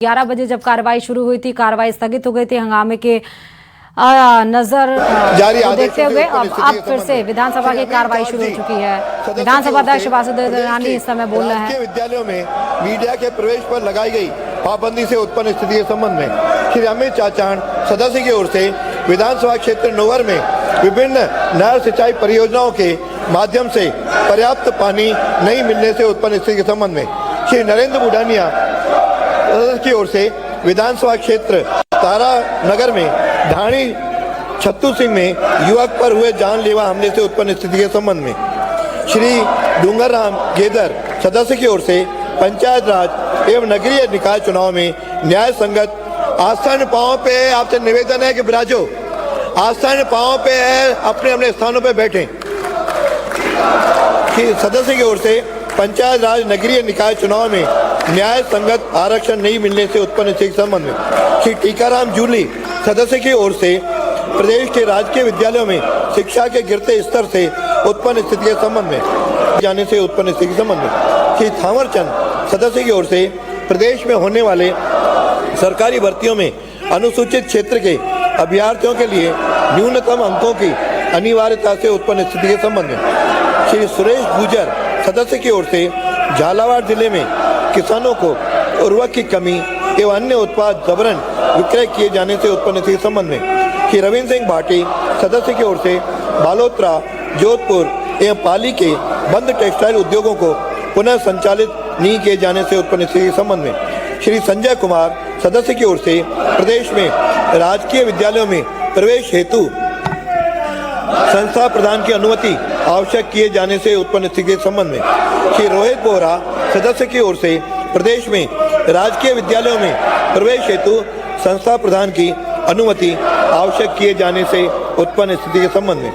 11 बजे जब कार्रवाई शुरू हुई थी, कार्रवाई स्थगित हो गई थी हंगामे के नजर देखते हुए अब फिर से विधानसभा की कार्रवाई शुरू हो चुकी है। विधानसभा अध्यक्ष वासुदेव देवनानी इस समय बोल रहे हैं। विद्यालयों में मीडिया के प्रवेश पर लगाई गई पाबंदी से उत्पन्न स्थिति के संबंध में श्री अमित चाचाण सदस्य की ओर से विधानसभा क्षेत्र नोवर में विभिन्न नहर सिंचाई परियोजनाओं के माध्यम से पर्याप्त पानी नहीं मिलने से उत्पन्न स्थिति के संबंध में श्री नरेंद्र बुढ़ानिया सदस्य की ओर से विधानसभा क्षेत्र तारा नगर में ढाणी छत्तू सिंह में युवक पर हुए जानलेवा हमले से उत्पन्न स्थिति के संबंध में श्री डूंगर राम गेदर सदस्य की ओर से पंचायत राज एवं नगरीय निकाय चुनाव में न्याय संगत आसन पांव पे आपसे निवेदन है कि बिराजो आसन पांव पे है, अपने अपने स्थानों पे बैठे। सदस्य की ओर से पंचायत राज नगरीय निकाय चुनाव में न्याय संगत आरक्षण नहीं मिलने से उत्पन्न स्थिति के संबंध में श्री टीकाराम जूली सदस्य की ओर से प्रदेश के राजकीय विद्यालयों में शिक्षा के गिरते स्तर से उत्पन्न स्थिति के संबंध में जाने से उत्पन्न स्थिति के संबंध में श्री थावरचंद सदस्य की ओर से प्रदेश में होने वाले सरकारी भर्तियों में अनुसूचित क्षेत्र के अभ्यर्थियों के लिए न्यूनतम अंकों की अनिवार्यता से उत्पन्न स्थिति के संबंध में श्री सुरेश गुजर सदस्य की ओर से झालावाड़ जिले में किसानों को उर्वरक की कमी एवं अन्य उत्पाद जबरन विक्रय किए जाने से उत्पन्न स्थिति के संबंध में श्री रविंद्र सिंह भाटी सदस्य की ओर से बालोतरा जोधपुर एवं पाली के बंद टेक्सटाइल उद्योगों को पुनः संचालित नहीं किए जाने से उत्पन्न स्थिति के संबंध में श्री संजय कुमार सदस्य की ओर से प्रदेश में राजकीय विद्यालयों में प्रवेश हेतु संस्था प्रदान की अनुमति आवश्यक किए जाने से उत्पन्न स्थिति के संबंध में श्री रोहित बोहरा सदस्य की ओर से प्रदेश में राजकीय विद्यालयों में प्रवेश हेतु संस्था प्रदान की अनुमति आवश्यक किए जाने से उत्पन्न स्थिति के संबंध में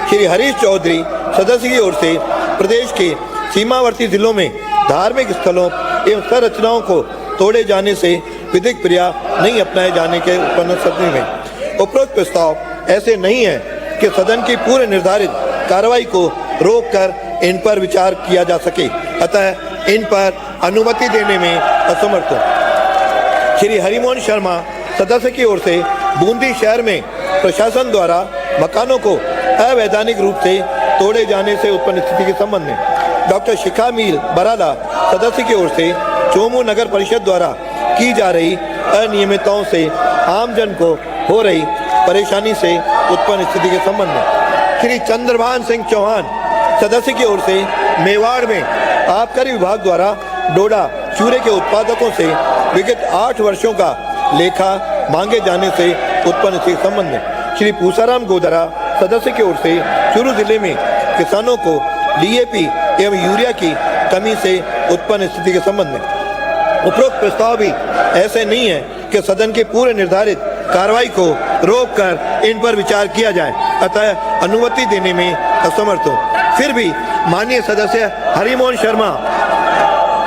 श्री हरीश चौधरी सदस्य की ओर से प्रदेश के सीमावर्ती जिलों में धार्मिक स्थलों एवं संरचनाओं को तोड़े जाने से विधिक क्रिया नहीं अपनाए जाने के उत्पन्न स्थिति में उपरोक्त प्रस्ताव ऐसे नहीं है कि सदन की पूर्व निर्धारित कार्रवाई को रोककर इन पर विचार किया जा सके, अतः इन पर अनुमति देने में असमर्थ हूं। श्री हरिमोहन शर्मा सदस्य की ओर से बूंदी शहर में प्रशासन द्वारा मकानों को अवैधानिक रूप से तोड़े जाने से उत्पन्न स्थिति के संबंध में डॉक्टर शिखा मील बराला सदस्य की ओर से चोमू नगर परिषद द्वारा की जा रही अनियमितताओं से आमजन को हो रही परेशानी से उत्पन्न स्थिति के संबंध में श्री चंद्रभान सिंह चौहान सदस्य की ओर से मेवाड़ में आबकारी विभाग द्वारा डोडा चूरे के उत्पादकों से विगत 8 वर्षों का लेखा मांगे जाने से उत्पन्न स्थिति के संबंध में श्री पूसाराम गोदरा सदस्य की ओर से चूरू जिले में किसानों को डीएपी एवं यूरिया की कमी से उत्पन्न स्थिति के संबंध में उपरोक्त प्रस्ताव भी ऐसे नहीं है कि सदन की पूर्व निर्धारित कार्रवाई को रोककर इन पर विचार किया जाए, अतः अनुमति देने में असमर्थ हूं। फिर भी माननीय सदस्य हरिमोहन शर्मा,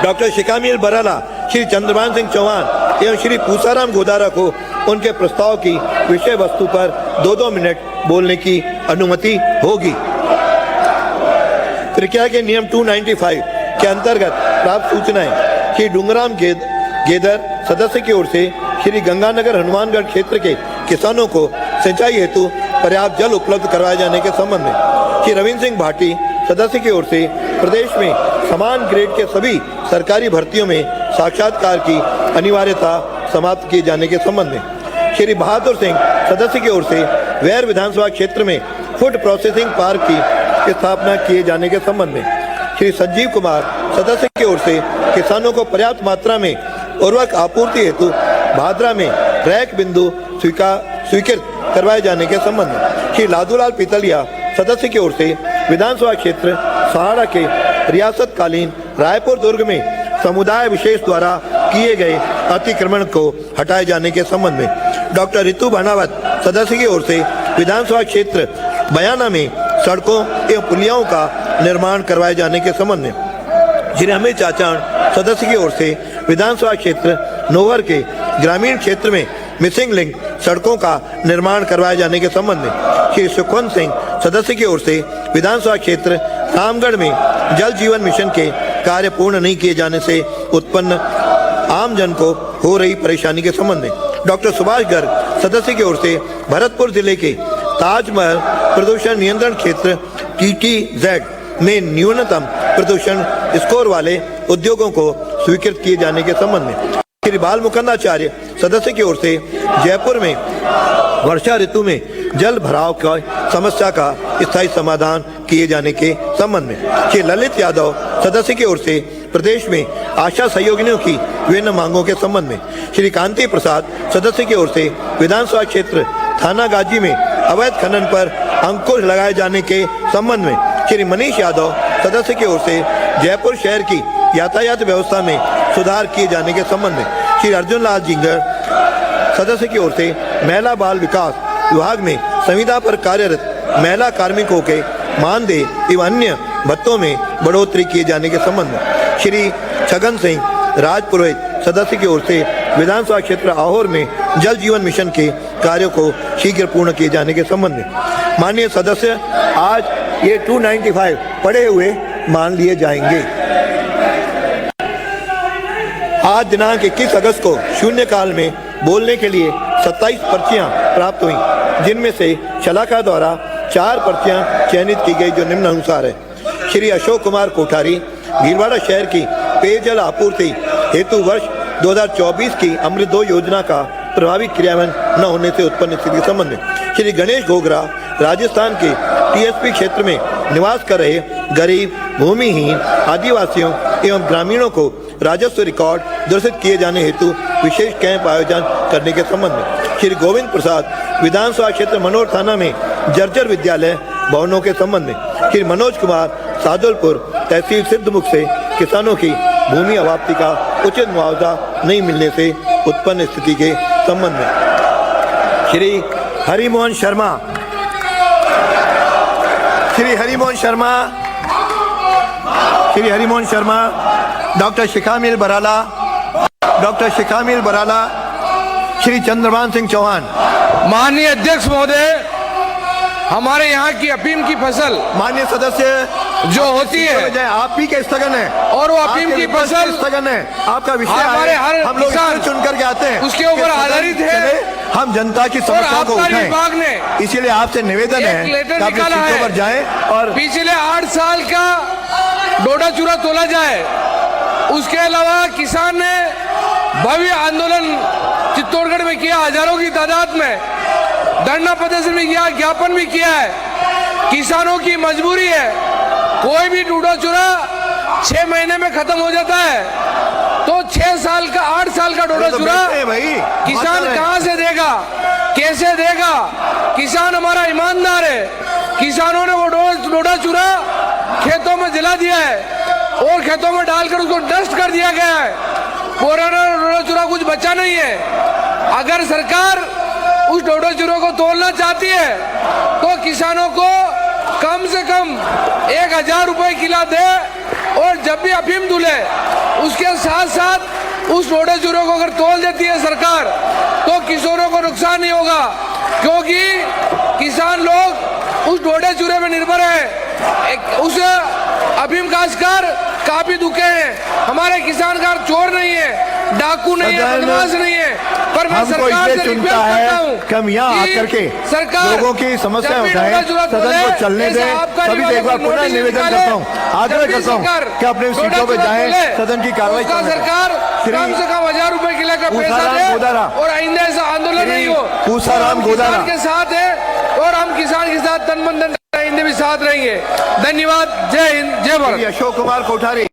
डॉक्टर शिकामील बराला, श्री चंद्रभान सिंह चौहान एवं श्री पूसाराम गोदारा को उनके प्रस्ताव की विषय वस्तु पर 2-2 मिनट बोलने की अनुमति होगी। प्रक्रिया के नियम 295 के अंतर्गत प्राप्त सूचनाएं श्री डूंगराम गेदर सदस्य की ओर से श्री गंगानगर हनुमानगढ़ क्षेत्र के किसानों को सिंचाई हेतु पर्याप्त जल उपलब्ध करवाए जाने के संबंध में श्री रविंद्र सिंह भाटी सदस्य की ओर से प्रदेश में समान ग्रेड के सभी सरकारी भर्तियों में साक्षात्कार की अनिवार्यता समाप्त किए जाने के संबंध में श्री बहादुर सिंह सदस्य की ओर से वैर विधानसभा क्षेत्र में फूड प्रोसेसिंग पार्क की स्थापना किए जाने के संबंध में श्री संजीव कुमार सदस्य की ओर से किसानों को पर्याप्त मात्रा में उर्वरक आपूर्ति हेतु भादरा में ट्रैक बिंदु स्वीकृत करवाए जाने के संबंध में श्री लादूलाल पितलिया सदस्य की ओर से विधानसभा क्षेत्र सहाड़ा के रियासतकालीन रायपुर दुर्ग में समुदाय विशेष द्वारा किए गए अतिक्रमण को हटाए जाने के संबंध में डॉक्टर रितु भानावत सदस्य की ओर से विधानसभा क्षेत्र बयाना में सड़कों एवं पुलियाओं का निर्माण करवाए जाने के संबंध में श्री अमित चाचाण सदस्य की ओर से विधानसभा क्षेत्र नोवर के ग्रामीण क्षेत्र में मिसिंग लिंक सड़कों का निर्माण करवाए जाने के संबंध में श्री सुखवंत सिंह सदस्य की ओर से विधानसभा क्षेत्र रामगढ़ में जल जीवन मिशन के कार्य पूर्ण नहीं किए जाने से उत्पन्न आम जन को हो रही परेशानी के संबंध में। डॉक्टर सुभाष गर्ग सदस्य की ओर से भरतपुर जिले के ताजमहल प्रदूषण नियंत्रण क्षेत्र TTZ में न्यूनतम प्रदूषण स्कोर वाले उद्योगों को स्वीकृत किए जाने के संबंध में। श्री बाल मुकुंदाचार्य सदस्य की ओर से जयपुर में वर्षा ऋतु में जल भराव की समस्या का स्थायी समाधान किए जाने के संबंध में। श्री ललित यादव सदस्य की ओर से प्रदेश में आशा सहयोगिनियों की विभिन्न मांगों के संबंध में। श्री कांति प्रसाद सदस्य की ओर से विधानसभा क्षेत्र थानागाजी में अवैध खनन पर अंकुश लगाए जाने के संबंध में। श्री मनीष यादव सदस्य की ओर से जयपुर शहर की यातायात व्यवस्था में सुधार किए जाने के संबंध में। श्री अर्जुन लाल जिंगर सदस्य की ओर से महिला बाल विकास विभाग में संविदा पर कार्यरत महिला कार्मिकों के मानदेय एवं अन्य भत्तों में बढ़ोतरी किए जाने के संबंध में। श्री छगन सिंह राजपुरोहित सदस्य की ओर से विधानसभा क्षेत्र आहोर में जल जीवन मिशन के कार्यों को शीघ्र पूर्ण किए जाने के संबंध में। माननीय सदस्य, आज ये 295 पढ़े हुए मान लिए जाएंगे। आज दिनांक 21 अगस्त को शून्यकाल में बोलने के लिए 27 पर्चियां प्राप्त हुई, जिनमें से शलाका द्वारा 4 पर्चियां चयनित की गई, जो निम्नानुसार है। श्री अशोक कुमार कोठारी भीलवाड़ा शहर की पेयजल आपूर्ति हेतु वर्ष 2024 की अमृत 2 योजना का प्रभावी क्रियान्वयन न होने से उत्पन्न स्थिति के संबंध में। श्री गणेश घोगरा राजस्थान के TSP क्षेत्र में निवास कर रहे गरीब, भूमिहीन, आदिवासियों एवं ग्रामीणों को राजस्व रिकॉर्ड दुरुस्त किए जाने हेतु विशेष कैंप आयोजन करने के संबंध में। श्री गोविंद प्रसाद विधानसभा क्षेत्र मनोर थाना में जर्जर विद्यालय भवनों के संबंध में। श्री मनोज कुमार सादुलपुर तहसील सिद्धमुख से किसानों की भूमि अवाप्ति का उचित मुआवजा नहीं मिलने से उत्पन्न स्थिति के संबंध में। श्री हरिमोहन शर्मा श्री हरिमोहन शर्मा डॉक्टर शिखामिल बराला श्री चंद्रभान सिंह चौहान। माननीय अध्यक्ष महोदय, हमारे यहाँ की अफीम की फसल माननीय सदस्य जो होती है, आप ही के स्थगन है और वो अफीम की फसल स्थगन है, आपका विषय हमारे हर हम लोग किसान चुन करके आते हैं, उसके ऊपर आधारित है। हम जनता की समस्याओं को उठाएं। विभाग ने इसीलिए आपसे निवेदन है लेटर कि आप निकाला सीटों है पर जाएं और पिछले 8 साल का डोडा चूरा तोला जाए। उसके अलावा किसान ने भव्य आंदोलन चित्तौड़गढ़ में किया, हजारों की तादाद में धरना प्रदर्शन भी किया, ज्ञापन भी किया है। किसानों की मजबूरी है, कोई भी डोडा चूरा 6 महीने में खत्म हो जाता है, तो 6 साल का 8 साल का डोडा चूरा किसान कहां से देगा, कैसे देगा? किसान हमारा ईमानदार है। किसानों ने वो डोडा चूरा खेतों में जला दिया है और खेतों में डालकर उसको डस्ट कर दिया गया है। पुराना डोडा चूरा कुछ बचा नहीं है। अगर सरकार उस डोडा चूरा को तोड़ना चाहती है तो किसानों को कम से कम 1000 रुपए किलो दे, और जब भी अफीम तुले उसके साथ साथ उस डोडा चूरे को अगर तोल देती है सरकार, तो किसानों को नुकसान नहीं होगा, क्योंकि किसान लोग उस डोडे चूरे में निर्भर है। उस अफीम काश्तकार काफी दुखे हैं। हमारे किसानकार चोर नहीं है, डाकू नहीं है, बदमाश नहीं है, पर मैं सरकार से रिक्वेस्ट करता हूं कि हम यहाँ आकर के सरकार लोगों की समस्या उठाएं, सदन को चलने दें। सभी से एक बार पुनः निवेदन करता हूँ, आग्रह करता हूँ कि अपने सीटों पर जाएं, सदन की कार्रवाई करें। सरकार कम से कम 1000 रुपए किलो का पैसा दे और आइंदा ऐसा आंदोलन नहीं हो। पूसाराम गोदारा के साथ है और हम किसान के साथ तन मन धन आइंदे भी साथ रहेंगे। धन्यवाद। जय हिंद, जय भारत। अशोक कुमार कोठारी।